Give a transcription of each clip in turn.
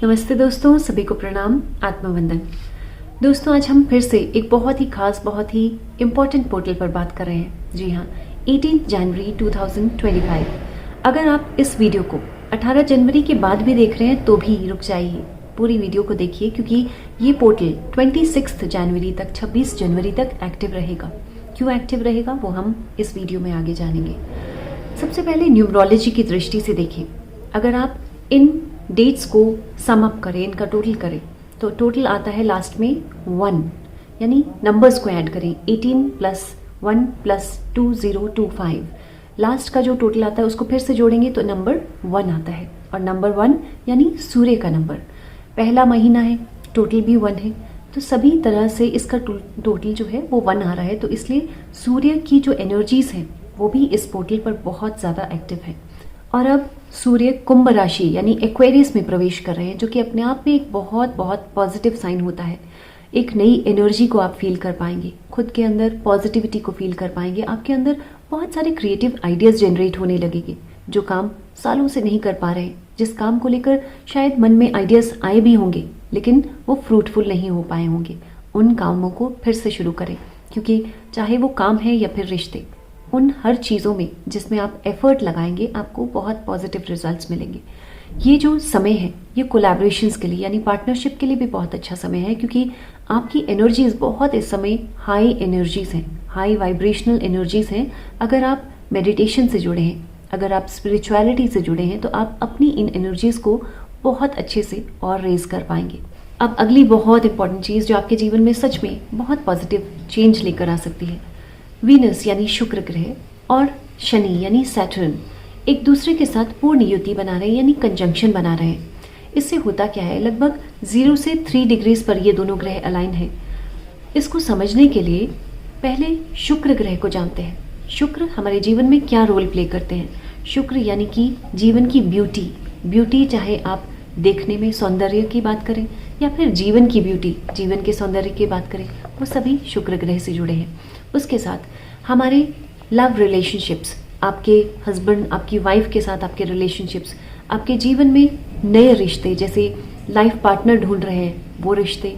नमस्ते दोस्तों, सभी को प्रणाम, आत्मवंदन। दोस्तों, आज हम फिर से एक बहुत ही खास, बहुत ही इम्पोर्टेंट पोर्टल पर बात कर रहे हैं। जी हाँ, 18 जनवरी 2025। अगर आप इस वीडियो को 18 जनवरी के बाद भी देख रहे हैं तो भी रुक जाइए, पूरी वीडियो को देखिए, क्योंकि ये पोर्टल 26 जनवरी तक, 26 जनवरी तक एक्टिव रहेगा। क्यों एक्टिव रहेगा वो हम इस वीडियो में आगे जानेंगे। सबसे पहले न्यूमरोलॉजी की दृष्टि से देखें। अगर आप इन डेट्स को सम अप करें, इनका टोटल करें, तो टोटल आता है लास्ट में 1, यानी नंबर्स को ऐड करें। 18 + 1 + 2025, लास्ट का जो टोटल आता है उसको फिर से जोड़ेंगे तो नंबर 1 आता है। और नंबर 1 यानी सूर्य का नंबर, पहला महीना है, टोटल भी 1 है, तो सभी तरह से इसका टोटल जो है वो 1 आ रहा है। तो इसलिए सूर्य की जो एनर्जीज हैं वो भी इस पोर्टल पर बहुत ज़्यादा एक्टिव है। और अब सूर्य कुंभ राशि यानी एक्वेरियस में प्रवेश कर रहे हैं, जो कि अपने आप में एक बहुत बहुत पॉजिटिव साइन होता है। एक नई एनर्जी को आप फील कर पाएंगे, खुद के अंदर पॉजिटिविटी को फील कर पाएंगे, आपके अंदर बहुत सारे क्रिएटिव आइडियाज जनरेट होने लगेंगे। जो काम सालों से नहीं कर पा रहे हैं, जिस काम को लेकर शायद मन में आइडियाज आए भी होंगे लेकिन वो फ्रूटफुल नहीं हो पाए होंगे, उन कामों को फिर से शुरू करें। क्योंकि चाहे वो काम है या फिर रिश्ते, उन हर चीज़ों में जिसमें आप एफर्ट लगाएंगे आपको बहुत पॉजिटिव रिजल्ट्स मिलेंगे। ये जो समय है ये कोलैबोरेशंस के लिए यानी पार्टनरशिप के लिए भी बहुत अच्छा समय है, क्योंकि आपकी एनर्जीज बहुत इस समय हाई एनर्जीज हैं, हाई वाइब्रेशनल एनर्जीज हैं। अगर आप मेडिटेशन से जुड़े हैं, अगर आप स्पिरिचुअलिटी से जुड़े हैं, तो आप अपनी इन एनर्जीज को बहुत अच्छे से और रेज कर पाएंगे। अब अगली बहुत इंपॉर्टेंट चीज़ जो आपके जीवन में सच में बहुत पॉजिटिव चेंज लेकर आ सकती है, वीनस यानी शुक्र ग्रह और शनि यानी सैटर्न एक दूसरे के साथ पूर्ण युति बना रहे हैं, यानी कंजंक्शन बना रहे हैं। इससे होता क्या है, लगभग 0 से 3 डिग्रीज पर ये दोनों ग्रह अलाइन हैं। इसको समझने के लिए पहले शुक्र ग्रह को जानते हैं। शुक्र हमारे जीवन में क्या रोल प्ले करते हैं। शुक्र यानी कि जीवन की ब्यूटी, चाहे आप देखने में सौंदर्य की बात करें या फिर जीवन की ब्यूटी, जीवन के सौंदर्य की बात करें, वो सभी शुक्र ग्रह से जुड़े हैं। उसके साथ हमारे लव रिलेशनशिप्स, आपके हस्बैंड आपकी वाइफ के साथ आपके रिलेशनशिप्स, आपके जीवन में नए रिश्ते, जैसे लाइफ पार्टनर ढूंढ रहे हैं वो रिश्ते,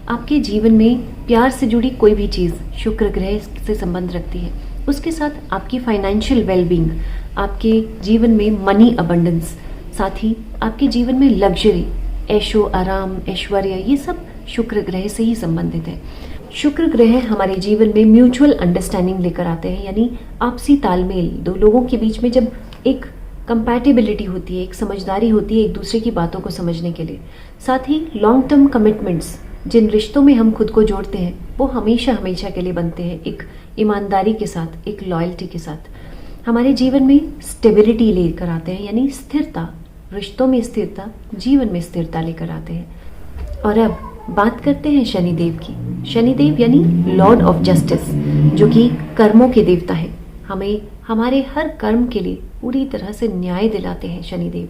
आपके जीवन में प्यार से जुड़ी कोई भी चीज़ शुक्र ग्रह से संबंध रखती है। उसके साथ आपकी फाइनेंशियल वेलबींग, आपके जीवन में मनी अबंडेंस, साथ ही आपके जीवन में लग्जरी, ऐशो आराम, ऐश्वर्य, ये सब शुक्र ग्रह से ही संबंधित है। शुक्र ग्रह हमारे जीवन में म्यूचुअल अंडरस्टैंडिंग लेकर आते हैं, यानी आपसी तालमेल। दो लोगों के बीच में जब एक कंपैटिबिलिटी होती है, एक समझदारी होती है एक दूसरे की बातों को समझने के लिए। साथ ही लॉन्ग टर्म कमिटमेंट्स, जिन रिश्तों में हम खुद को जोड़ते हैं वो हमेशा हमेशा के लिए बनते हैं, एक ईमानदारी के साथ, एक लॉयल्टी के साथ। हमारे जीवन में स्टेबिलिटी लेकर आते हैं, यानी स्थिरता, रिश्तों में स्थिरता, जीवन में स्थिरता लेकर आते हैं। और अब बात करते हैं शनिदेव की। शनिदेव यानी लॉर्ड ऑफ जस्टिस, जो कि कर्मों के देवता है। हमें हमारे हर कर्म के लिए पूरी तरह से न्याय दिलाते हैं शनिदेव।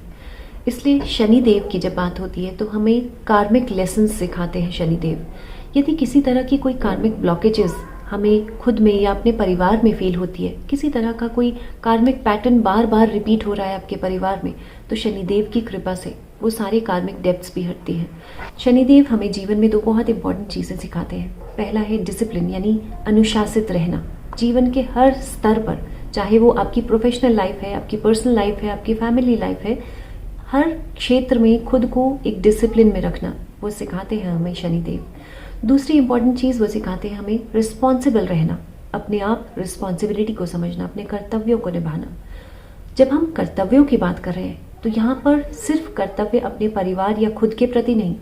इसलिए शनिदेव की जब बात होती है तो हमें कार्मिक लेसन्स सिखाते हैं शनिदेव। यदि किसी तरह की कोई कार्मिक ब्लॉकेजेस हमें खुद में या अपने परिवार में फील होती है, किसी तरह का कोई कार्मिक पैटर्न बार बार रिपीट हो रहा है आपके परिवार में, तो शनिदेव की कृपा से वो सारे कार्मिक डेप्थ्स भी हटती हैं। शनिदेव हमें जीवन में 2 बहुत इंपॉर्टेंट चीज़ें सिखाते हैं। पहला है डिसिप्लिन, यानी अनुशासित रहना। जीवन के हर स्तर पर, चाहे वो आपकी प्रोफेशनल लाइफ है, आपकी पर्सनल लाइफ है, आपकी फैमिली लाइफ है, हर क्षेत्र में खुद को एक डिसिप्लिन में रखना वो सिखाते हैं हमें शनिदेव। दूसरी इंपॉर्टेंट चीज़ वो सिखाते हैं हमें रिस्पॉन्सिबल रहना, अपने आप रिस्पॉन्सिबिलिटी को समझना, अपने कर्तव्यों को निभाना। जब हम कर्तव्यों की बात कर रहे हैं तो यहाँ पर सिर्फ कर्तव्य अपने परिवार या खुद के प्रति नहीं,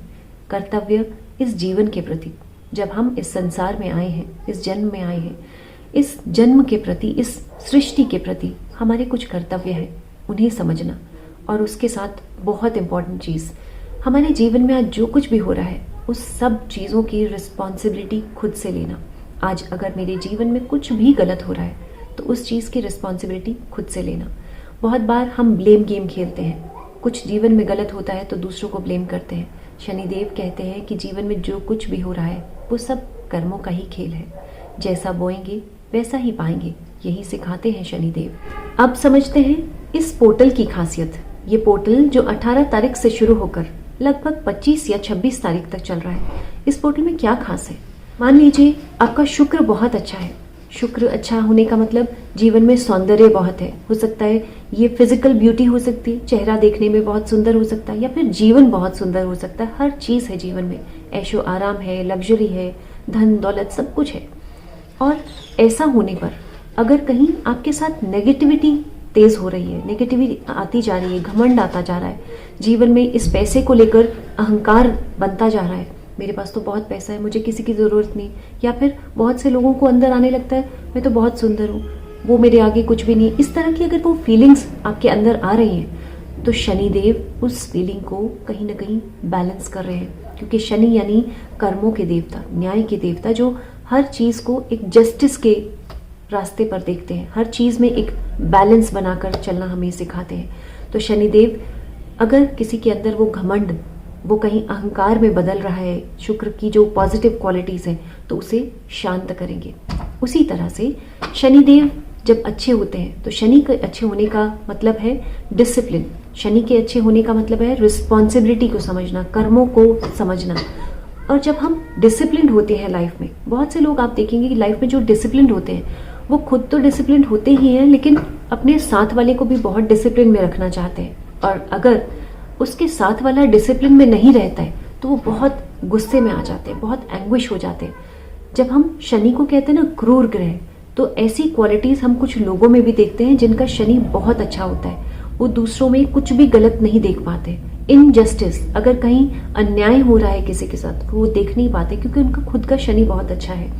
कर्तव्य इस जीवन के प्रति। जब हम इस संसार में आए हैं, इस जन्म में आए हैं, इस जन्म के प्रति, इस सृष्टि के प्रति हमारे कुछ कर्तव्य हैं, उन्हें समझना। और उसके साथ बहुत इंपॉर्टेंट चीज़, हमारे जीवन में आज जो कुछ भी हो रहा है उस सब चीज़ों की रिस्पॉन्सिबिलिटी खुद से लेना। आज अगर मेरे जीवन में कुछ भी गलत हो रहा है तो उस चीज़ की रिस्पॉन्सिबिलिटी खुद से लेना। बहुत बार हम ब्लेम गेम खेलते हैं, कुछ जीवन में गलत होता है तो दूसरों को ब्लेम करते हैं। शनिदेव कहते हैं कि जीवन में जो कुछ भी हो रहा है वो सब कर्मों का ही खेल है, जैसा बोएंगे वैसा ही पाएंगे, यही सिखाते हैं शनिदेव। अब समझते हैं इस पोर्टल की खासियत। ये पोर्टल जो 18 तारीख से शुरू होकर लगभग 25 या 26 तारीख तक चल रहा है। इस पोर्टल में क्या खास है? मान लीजिए आपका शुक्र बहुत अच्छा है। शुक्र अच्छा होने का मतलब जीवन में सौंदर्य बहुत है। हो सकता है ये फिजिकल ब्यूटी हो सकती है, चेहरा देखने में बहुत सुंदर हो सकता है, या फिर जीवन बहुत सुंदर हो सकता है। हर चीज है जीवन में, ऐशो आराम है, लग्जरी है, धन दौलत सब कुछ है। और ऐसा होने पर अगर कहीं आपके साथ नेगेटिविटी तेज हो रही है, नेगेटिविटी आती जा रही है, घमंड आता जा रहा है, जीवन में इस पैसे को लेकर अहंकार बनता जा रहा है, मेरे पास तो बहुत पैसा है, मुझे किसी की ज़रूरत नहीं, या फिर बहुत से लोगों को अंदर आने लगता है मैं तो बहुत सुंदर हूँ, वो मेरे आगे कुछ भी नहीं, इस तरह की अगर वो फीलिंग्स आपके अंदर आ रही हैं तो शनिदेव उस फीलिंग को कहीं ना कहीं बैलेंस कर रहे हैं। क्योंकि शनि यानी कर्मों के देवता, न्याय के देवता, जो हर चीज़ को एक जस्टिस के रास्ते पर देखते हैं, हर चीज़ में एक बैलेंस बनाकर चलना हमें सिखाते हैं। तो शनिदेव अगर किसी के अंदर वो घमंड, वो कहीं अहंकार में बदल रहा है, शुक्र की जो पॉजिटिव क्वालिटीज़ हैं, तो उसे शांत करेंगे। उसी तरह से शनिदेव जब अच्छे होते हैं तो शनि के अच्छे होने का मतलब है डिसिप्लिन, शनि के अच्छे होने का मतलब है रिस्पॉन्सिबिलिटी को समझना, कर्मों को समझना। और जब हम डिसिप्लिन होते हैं लाइफ में, बहुत से लोग आप देखेंगे कि लाइफ में जो डिसिप्लिन होते हैं वो खुद तो डिसिप्लिन होते ही हैं, लेकिन अपने साथ वाले को भी बहुत डिसिप्लिन में रखना चाहते हैं। और अगर उसके साथ वाला डिसिप्लिन में नहीं रहता है तो वो बहुत गुस्से में आ जाते हैं, बहुत एंग्विश हो जाते हैं। जब हम शनि को कहते हैं ना क्रूर ग्रह, तो ऐसी क्वालिटीज हम कुछ लोगों में भी देखते हैं जिनका शनि बहुत अच्छा होता है। वो दूसरों में कुछ भी गलत नहीं देख पाते। इनजस्टिस, अगर कहीं अन्याय हो रहा है किसी के साथ, वो देख नहीं पाते क्योंकि उनका खुद का शनि बहुत अच्छा है,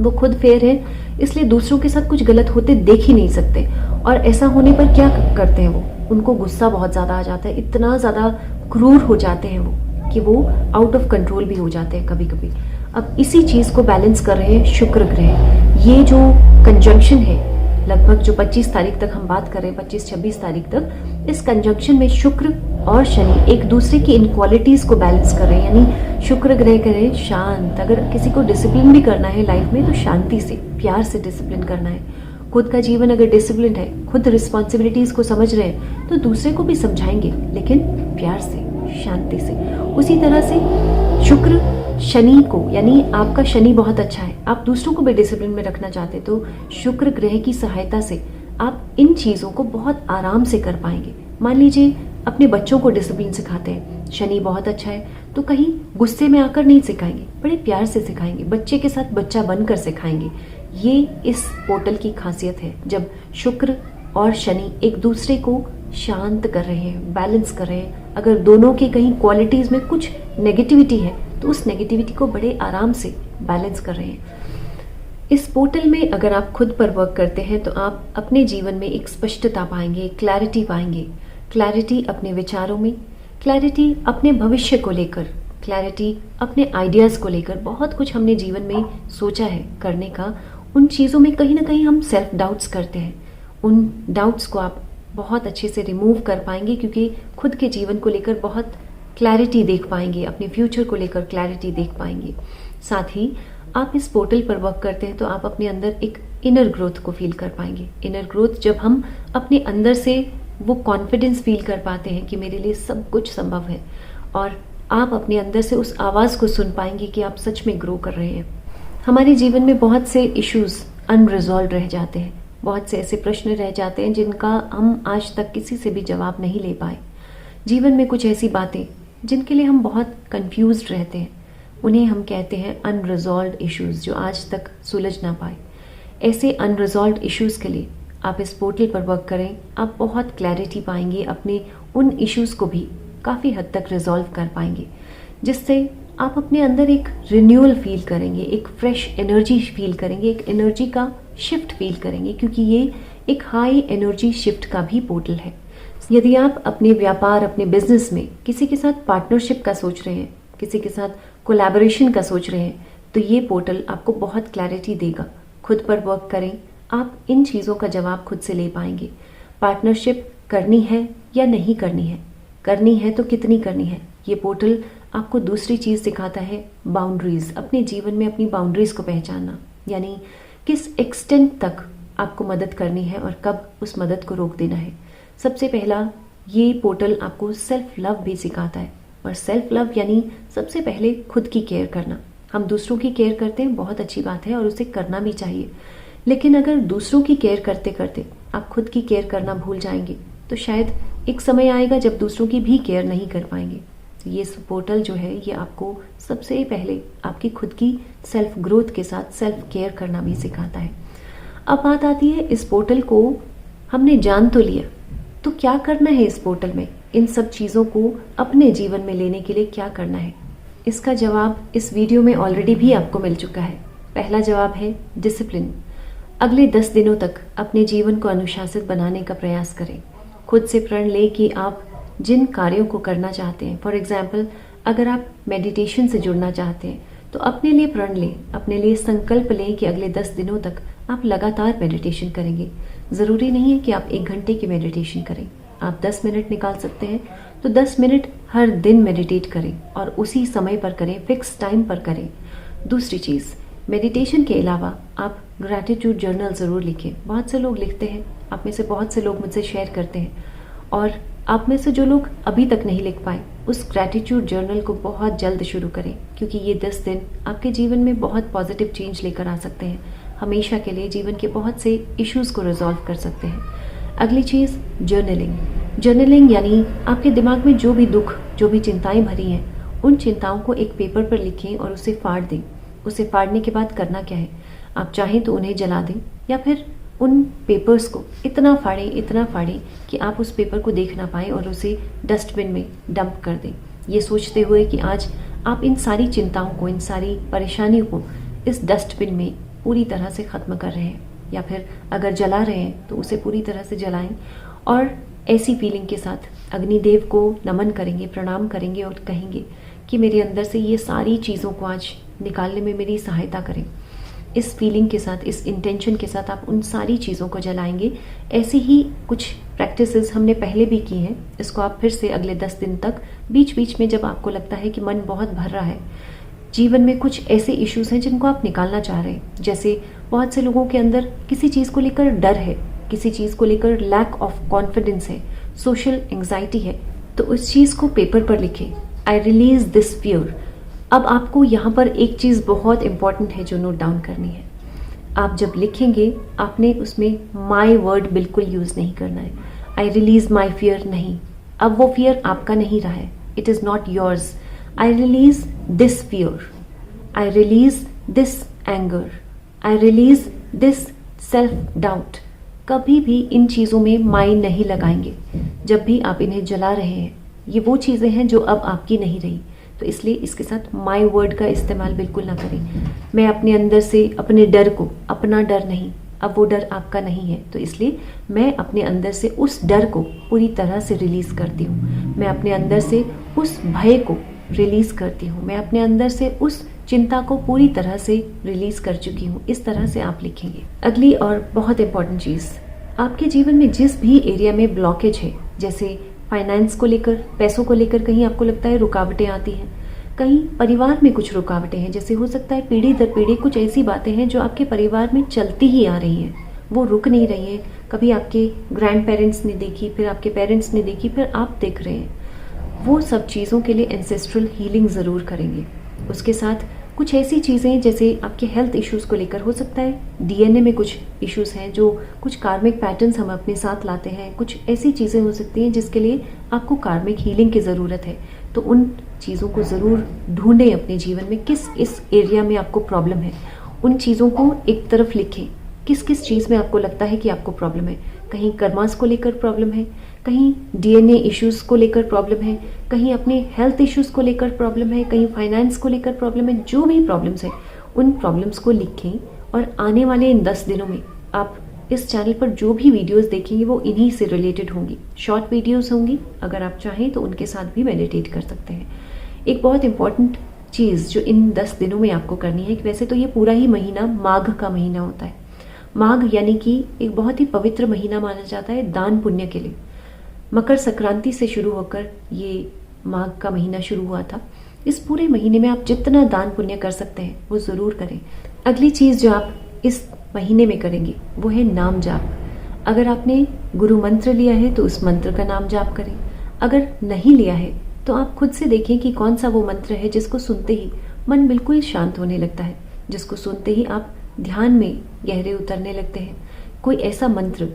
वो खुद फेयर है, इसलिए दूसरों के साथ कुछ गलत होते देख ही नहीं सकते। और ऐसा होने पर क्या करते हैं वो, उनको गुस्सा बहुत ज्यादा आ जाता है, इतना ज्यादा क्रूर हो जाते हैं वो कि वो आउट ऑफ कंट्रोल भी हो जाते हैं कभी कभी। अब इसी चीज को बैलेंस कर रहे हैं शुक्र ग्रह। ये जो कंजंक्शन है लगभग जो 25 तारीख तक हम बात कर रहे हैं, 25-26 तारीख तक, इस कंजंक्शन में शुक्र और शनि एक दूसरे की इनक्वालिटीज को बैलेंस कर रहे हैं। यानी शुक्र ग्रह करे शांत, अगर किसी को डिसिप्लिन भी करना है लाइफ में तो शांति से, प्यार से डिसिप्लिन करना है। खुद का जीवन अगर डिसिप्लिन है, खुद रिस्पॉन्सिबिलिटीज को समझ रहे हैं तो दूसरे को भी समझाएंगे, लेकिन प्यार से, शांति से। उसी तरह से शुक्र शनि को, यानी आपका शनि बहुत अच्छा है, आप दूसरों को भी डिसिप्लिन में रखना चाहते तो शुक्र ग्रह की सहायता से आप इन चीजों को बहुत आराम से कर पाएंगे। मान लीजिए अपने बच्चों को डिसिप्लिन सिखाते हैं, शनि बहुत अच्छा है तो कहीं गुस्से में आकर नहीं सिखाएंगे, बड़े प्यार से सिखाएंगे, बच्चे के साथ बच्चा बनकर सिखाएंगे। ये इस पोर्टल की खासियत है, जब शुक्र और शनि एक दूसरे को शांत कर रहे हैं, बैलेंस कर रहे हैं। अगर दोनों की कहीं क्वालिटीज में कुछ नेगेटिविटी है तो उस नेगेटिविटी को बड़े आराम से बैलेंस कर रहे हैं। इस पोर्टल में अगर आप खुद पर वर्क करते हैं तो आप अपने जीवन में एक स्पष्टता पाएंगे, क्लैरिटी पाएंगे, क्लैरिटी अपने विचारों में, क्लैरिटी अपने भविष्य को लेकर, क्लैरिटी अपने आइडियाज को लेकर। बहुत कुछ हमने जीवन में सोचा है करने का, उन चीज़ों में कहीं ना कहीं हम सेल्फ डाउट्स करते हैं। उन डाउट्स को आप बहुत अच्छे से रिमूव कर पाएंगे क्योंकि खुद के जीवन को लेकर बहुत क्लैरिटी देख पाएंगे, अपने फ्यूचर को लेकर क्लैरिटी देख पाएंगे। साथ ही आप इस पोर्टल पर वर्क करते हैं तो आप अपने अंदर एक इनर ग्रोथ को फील कर पाएंगे। इनर ग्रोथ जब हम अपने अंदर से वो कॉन्फिडेंस फील कर पाते हैं कि मेरे लिए सब कुछ संभव है, और आप अपने अंदर से उस आवाज़ को सुन पाएंगे कि आप सच में ग्रो कर रहे हैं। हमारे जीवन में बहुत से इश्यूज अनरिजॉल्व रह जाते हैं, बहुत से ऐसे प्रश्न रह जाते हैं जिनका हम आज तक किसी से भी जवाब नहीं ले पाए। जीवन में कुछ ऐसी बातें जिनके लिए हम बहुत कंफ्यूज्ड रहते हैं, उन्हें हम कहते हैं अनरिजॉल्व्ड इश्यूज, जो आज तक सुलझ ना पाए। ऐसे अनरिजॉल्व्ड इश्यूज के लिए आप इस पोर्टल पर वर्क करें, आप बहुत क्लैरिटी पाएंगे, अपने उन इश्यूज को भी काफ़ी हद तक रिजॉल्व कर पाएंगे, जिससे आप अपने अंदर एक रिन्यूअल फील करेंगे, एक फ्रेश एनर्जी फील करेंगे, एक एनर्जी का शिफ्ट फील करेंगे, क्योंकि ये एक हाई एनर्जी शिफ्ट का भी पोर्टल है। यदि आप अपने व्यापार, अपने बिजनेस में किसी के साथ पार्टनरशिप का सोच रहे हैं, किसी के साथ कोलैबोरेशन का सोच रहे हैं, तो ये पोर्टल आपको बहुत क्लैरिटी देगा। खुद पर वर्क करें, आप इन चीज़ों का जवाब खुद से ले पाएंगे। पार्टनरशिप करनी है या नहीं करनी है, करनी है तो कितनी करनी है। ये पोर्टल आपको दूसरी चीज़ सिखाता है, बाउंड्रीज, अपने जीवन में अपनी बाउंड्रीज को पहचानना, यानी किस एक्सटेंट तक आपको मदद करनी है और कब उस मदद को रोक देना है। सबसे पहला ये पोर्टल आपको सेल्फ लव भी सिखाता है, और सेल्फ लव यानी सबसे पहले खुद की केयर करना। हम दूसरों की केयर करते हैं, बहुत अच्छी बात है और उसे करना भी चाहिए, लेकिन अगर दूसरों की केयर करते करते आप खुद की केयर करना भूल जाएंगे तो शायद एक समय आएगा जब दूसरों की भी केयर नहीं कर पाएंगे। तो ये पोर्टल जो है ये आपको सबसे पहले आपकी खुद की सेल्फ ग्रोथ के साथ सेल्फ केयर करना भी सिखाता है। अब बात आती है, इस पोर्टल को हमने जान तो लिया, तो क्या करना है इस पोर्टल में? इन सब चीज़ों को अपने जीवन में लेने के लिए क्या करना है? इसका जवाब इस वीडियो में ऑलरेडी भी आपको मिल चुका है। पहला जवाब है डिसिप्लिन। अगले 10 दिनों तक अपने जीवन को अनुशासित बनाने का प्रयास करें। खुद से प्रण लें कि आप जिन कार्यों को करना चाहते हैं, फॉर एग्जाम्पल अगर आप मेडिटेशन से जुड़ना चाहते हैं तो अपने लिए प्रण लें, अपने लिए संकल्प लें कि अगले 10 दिनों तक आप लगातार मेडिटेशन करेंगे। ज़रूरी नहीं है कि आप 1 घंटे की मेडिटेशन करें, आप 10 मिनट निकाल सकते हैं तो 10 मिनट हर दिन मेडिटेट करें और उसी समय पर करें, फिक्स टाइम पर करें। दूसरी चीज़, मेडिटेशन के अलावा आप ग्रैटिट्यूड जर्नल ज़रूर लिखें। बहुत से लोग लिखते हैं, आप में से बहुत से लोग मुझसे शेयर करते हैं, और आप में से जो लोग अभी तक नहीं लिख पाए उस ग्रैटिट्यूड जर्नल को बहुत जल्द शुरू करें, क्योंकि ये 10 दिन आपके जीवन में बहुत पॉजिटिव चेंज लेकर आ सकते हैं। हमेशा के लिए जीवन के बहुत से इश्यूज़ को रिजॉल्व कर सकते हैं। अगली चीज़ जर्नलिंग। जर्नलिंग यानी आपके दिमाग में जो भी दुख, जो भी चिंताएं भरी हैं, उन चिंताओं को एक पेपर पर लिखें और उसे फाड़ दें। उसे फाड़ने के बाद करना क्या है, आप चाहें तो उन्हें जला दें या फिर उन पेपर्स को इतना फाड़ें कि आप उस पेपर को देख ना पाएं और उसे डस्टबिन में डंप कर दें, ये सोचते हुए कि आज आप इन सारी चिंताओं को, इन सारी परेशानियों को इस डस्टबिन में पूरी तरह से ख़त्म कर रहे हैं। या फिर अगर जला रहे हैं तो उसे पूरी तरह से जलाएं और ऐसी फीलिंग के साथ अग्निदेव को नमन करेंगे, प्रणाम करेंगे और कहेंगे कि मेरे अंदर से ये सारी चीज़ों को आज निकालने में मेरी सहायता करें। इस फीलिंग के साथ, इस इंटेंशन के साथ आप उन सारी चीज़ों को जलाएंगे। ऐसी ही कुछ प्रैक्टिसेस हमने पहले भी की हैं, इसको आप फिर से अगले 10 दिन तक बीच बीच में जब आपको लगता है कि मन बहुत भर रहा है, जीवन में कुछ ऐसे इश्यूज हैं जिनको आप निकालना चाह रहे हैं, जैसे बहुत से लोगों के अंदर किसी चीज़ को लेकर डर है, किसी चीज़ को लेकर लैक ऑफ कॉन्फिडेंस है, सोशल एंग्जाइटी है, तो उस चीज़ को पेपर पर लिखें, आई रिलीज दिस फियर। अब आपको यहाँ पर एक चीज़ बहुत इंपॉर्टेंट है जो नोट डाउन करनी है। आप जब लिखेंगे आपने उसमें माई वर्ड बिल्कुल यूज़ नहीं करना है। आई रिलीज माई फियर नहीं, अब वो फियर आपका नहीं रहा है, it is not yours. I release this fear, I release this anger, I release this self doubt. कभी भी इन चीज़ों में माई नहीं लगाएंगे। जब भी आप इन्हें जला रहे हैं, ये वो चीज़ें हैं जो अब आपकी नहीं रही, तो इसलिए इसके साथ माई वर्ड का इस्तेमाल बिल्कुल ना करें। मैं अपने अंदर से अपने डर को, अपना डर नहीं, अब वो डर आपका नहीं है, तो इसलिए मैं अपने अंदर से उस डर को पूरी तरह से रिलीज़ करती हूँ। मैं अपने अंदर से उस भय को रिलीज़ करती हूँ। मैं अपने अंदर से उस चिंता को पूरी तरह से रिलीज़ कर चुकी हूँ। इस तरह से आप लिखेंगे। अगली और बहुत इंपॉर्टेंट चीज़, आपके जीवन में जिस भी एरिया में ब्लॉकेज है, जैसे फाइनेंस को लेकर, पैसों को लेकर कहीं आपको लगता है रुकावटें आती हैं, कहीं परिवार में कुछ रुकावटें हैं, जैसे हो सकता है पीढ़ी दर पीढ़ी कुछ ऐसी बातें हैं जो आपके परिवार में चलती ही आ रही हैं, वो रुक नहीं रही हैं। कभी आपके ग्रैंड पेरेंट्स ने देखी, फिर आपके पेरेंट्स ने देखी, फिर आप देख रहे हैं। वो सब चीज़ों के लिए एंसेस्ट्रल हीलिंग ज़रूर करेंगे। उसके साथ कुछ ऐसी चीज़ें जैसे आपके हेल्थ इश्यूज़ को लेकर हो सकता है डीएनए में कुछ इश्यूज़ हैं, जो कुछ कार्मिक पैटर्न्स हम अपने साथ लाते हैं, कुछ ऐसी चीज़ें हो सकती हैं जिसके लिए आपको कार्मिक हीलिंग की ज़रूरत है। तो उन चीज़ों को ज़रूर ढूंढें अपने जीवन में, किस इस एरिया में आपको प्रॉब्लम है, उन चीज़ों को एक तरफ लिखें। किस किस चीज़ में आपको लगता है कि आपको प्रॉब्लम है, कहीं कर्मास को लेकर प्रॉब्लम है, कहीं डीएनए इश्यूज़ को लेकर प्रॉब्लम है, कहीं अपने हेल्थ इश्यूज़ को लेकर प्रॉब्लम है, कहीं फाइनेंस को लेकर प्रॉब्लम है। जो भी प्रॉब्लम्स है उन प्रॉब्लम्स को लिखें और आने वाले इन 10 दिनों में आप इस चैनल पर जो भी वीडियोस देखेंगे वो इन्हीं से रिलेटेड होंगी। शॉर्ट वीडियोस होंगी, अगर आप चाहें तो उनके साथ भी मेडिटेट कर सकते हैं। एक बहुत इंपॉर्टेंट चीज़ जो इन 10 दिनों में आपको करनी है, कि वैसे तो ये पूरा ही महीना माघ का महीना होता है। माघ यानी कि एक बहुत ही पवित्र महीना माना जाता है दान पुण्य के लिए। मकर संक्रांति से शुरू होकर ये माघ का महीना शुरू हुआ था। इस पूरे महीने में आप जितना दान पुण्य कर सकते हैं वो ज़रूर करें। अगली चीज़ जो आप इस महीने में करेंगे वो है नाम जाप। अगर आपने गुरु मंत्र लिया है तो उस मंत्र का नाम जाप करें, अगर नहीं लिया है तो आप खुद से देखें कि कौन सा वो मंत्र है जिसको सुनते ही मन बिल्कुल शांत होने लगता है, जिसको सुनते ही आप ध्यान में गहरे उतरने लगते हैं। कोई ऐसा मंत्र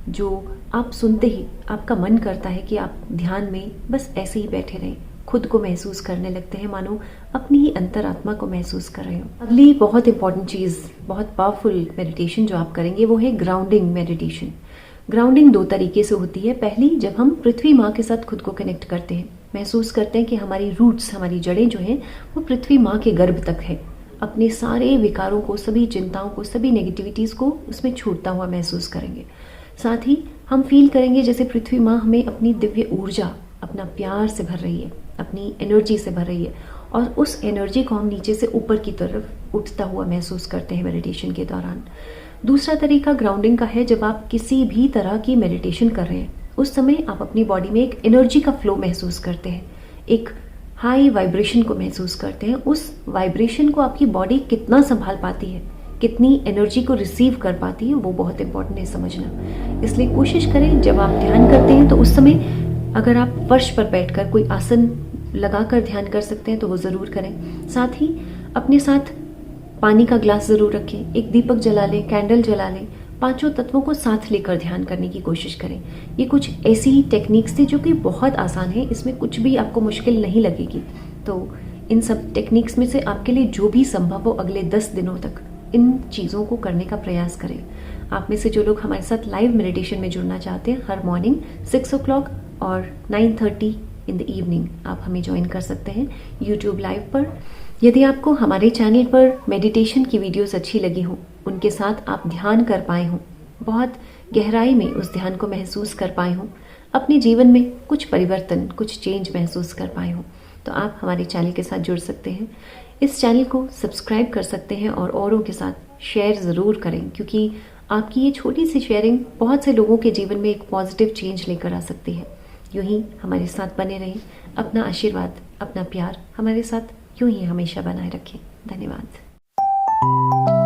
जो आप सुनते ही आपका मन करता है कि आप ध्यान में बस ऐसे ही बैठे रहें, खुद को महसूस करने लगते हैं, मानो अपनी ही अंतरात्मा को महसूस कर रहे हो। अगली बहुत इंपॉर्टेंट चीज़, बहुत पावरफुल मेडिटेशन जो आप करेंगे वो है ग्राउंडिंग मेडिटेशन। ग्राउंडिंग 2 तरीके से होती है। पहली, जब हम पृथ्वी माँ के साथ खुद को कनेक्ट करते हैं, महसूस करते हैं कि हमारी रूट्स, हमारी जड़ें जो हैं वो पृथ्वी माँ के गर्भ तक है। अपने सारे विकारों को, सभी चिंताओं को, सभी नेगेटिविटीज़ को उसमें छूटता हुआ महसूस करेंगे। साथ ही हम फील करेंगे जैसे पृथ्वी माँ हमें अपनी दिव्य ऊर्जा, अपना प्यार से भर रही है, अपनी एनर्जी से भर रही है, और उस एनर्जी को हम नीचे से ऊपर की तरफ उठता हुआ महसूस करते हैं मेडिटेशन के दौरान। दूसरा तरीका ग्राउंडिंग का है। जब आप किसी भी तरह की मेडिटेशन कर रहे हैं उस समय आप अपनी बॉडी में एक एनर्जी का फ्लो महसूस करते हैं, एक हाई वाइब्रेशन को महसूस करते हैं। उस वाइब्रेशन को आपकी बॉडी कितना संभाल पाती है, कितनी एनर्जी को रिसीव कर पाती है, वो बहुत इंपॉर्टेंट है समझना। इसलिए कोशिश करें जब आप ध्यान करते हैं तो उस समय अगर आप फर्श पर बैठकर कोई आसन लगाकर ध्यान कर सकते हैं तो वो ज़रूर करें। साथ ही अपने साथ पानी का ग्लास ज़रूर रखें, एक दीपक जला लें, कैंडल जला लें, 5 तत्वों को साथ लेकर ध्यान करने की कोशिश करें। ये कुछ ऐसी टेक्निक्स थी जो कि बहुत आसान है, इसमें कुछ भी आपको मुश्किल नहीं लगेगी। तो इन सब टेक्निक्स में से आपके लिए जो भी संभव हो अगले 10 दिनों तक इन चीज़ों को करने का प्रयास करें। आप में से जो लोग हमारे साथ लाइव मेडिटेशन में जुड़ना चाहते हैं, हर मॉर्निंग 6 o'clock और 9:30 इन द इवनिंग आप हमें ज्वाइन कर सकते हैं यूट्यूब लाइव पर। यदि आपको हमारे चैनल पर मेडिटेशन की वीडियोस अच्छी लगी हो, उनके साथ आप ध्यान कर पाए हों, बहुत गहराई में उस ध्यान को महसूस कर पाए हों, अपने जीवन में कुछ परिवर्तन, कुछ चेंज महसूस कर पाए हों, तो आप हमारे चैनल के साथ जुड़ सकते हैं। इस चैनल को सब्सक्राइब कर सकते हैं और औरों के साथ शेयर ज़रूर करें, क्योंकि आपकी ये छोटी सी शेयरिंग बहुत से लोगों के जीवन में एक पॉजिटिव चेंज लेकर आ सकती है। यूं ही हमारे साथ बने रहें, अपना आशीर्वाद, अपना प्यार हमारे साथ यूं ही हमेशा बनाए रखें। धन्यवाद।